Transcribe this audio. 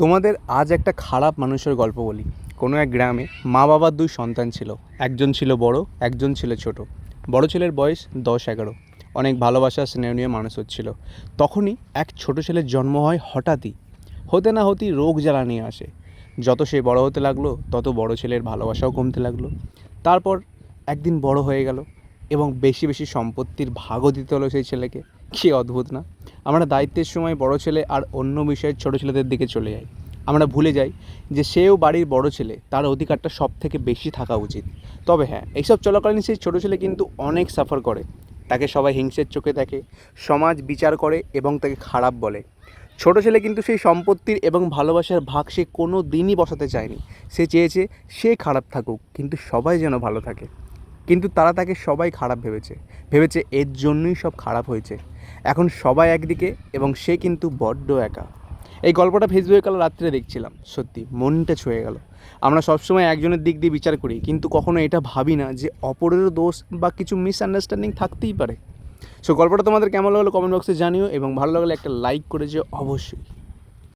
তোমাদের আজ একটা খারাপ মানুষের গল্প বলি। কোনো এক গ্রামে মা বাবার দুই সন্তান ছিল। একজন ছিল বড়, একজন ছিল ছোট। বড় ছেলের বয়স 10-11, অনেক ভালোবাসা স্নেহ নিয়ে মানুষ হচ্ছিল। তখনই এক ছোট ছেলের জন্ম হয় হঠাৎই। হতে না হতেই রোগ জ্বালা নিয়ে আসে। যত সে বড় হতে লাগলো তত বড় ছেলের ভালোবাসাও কমতে লাগলো। তারপর একদিন বড় হয়ে গেল এবং বেশি বেশি সম্পত্তির ভাগও দিতে হলো সেই ছেলেকে। কী অদ্ভুত না! আমরা দায়িত্বের সময় বড় ছেলে আর অন্য বিষয়ের ছোট ছেলেদের দিকে চলে যাই। আমরা ভুলে যাই যে সেও বাড়ির বড় ছেলে, তার অধিকারটা সব থেকে বেশি থাকা উচিত। তবে হ্যাঁ, এইসব চলাকালীন সেই ছোট ছেলে কিন্তু অনেক সাফার করে। তাকে সবাই হিংসের চোখে দেখে, সমাজ বিচার করে এবং তাকে খারাপ বলে। ছোট ছেলে কিন্তু সেই সম্পত্তির এবং ভালোবাসার ভাগ সে কোনো দিনই বসাতে চায়নি। সে চেয়েছে সে খারাপ থাকুক, কিন্তু সবাই যেন ভালো থাকে। কিন্তু তারা তাকে সবাই খারাপ ভেবেছে এর জন্যই সব খারাপ হয়েছে। এখন সবাই একদিকে এবং সে কিন্তু বড্ড একা। এই গল্পটা ফেসবুকে কাল রাত্রে দেখছিলাম, সত্যি মনটা ছুঁয়ে গেল। আমরা সবসময় একজনের দিক দিয়ে বিচার করি, কিন্তু কখনো এটা ভাবি না যে অপরেরও দোষ বা কিছু মিসআন্ডারস্ট্যান্ডিং থাকতেই পারে। সো গল্পটা তোমাদের কেমন লাগলো কমেন্ট বক্সে জানিও, এবং ভালো লাগলে একটা লাইক করে যেও অবশ্যই।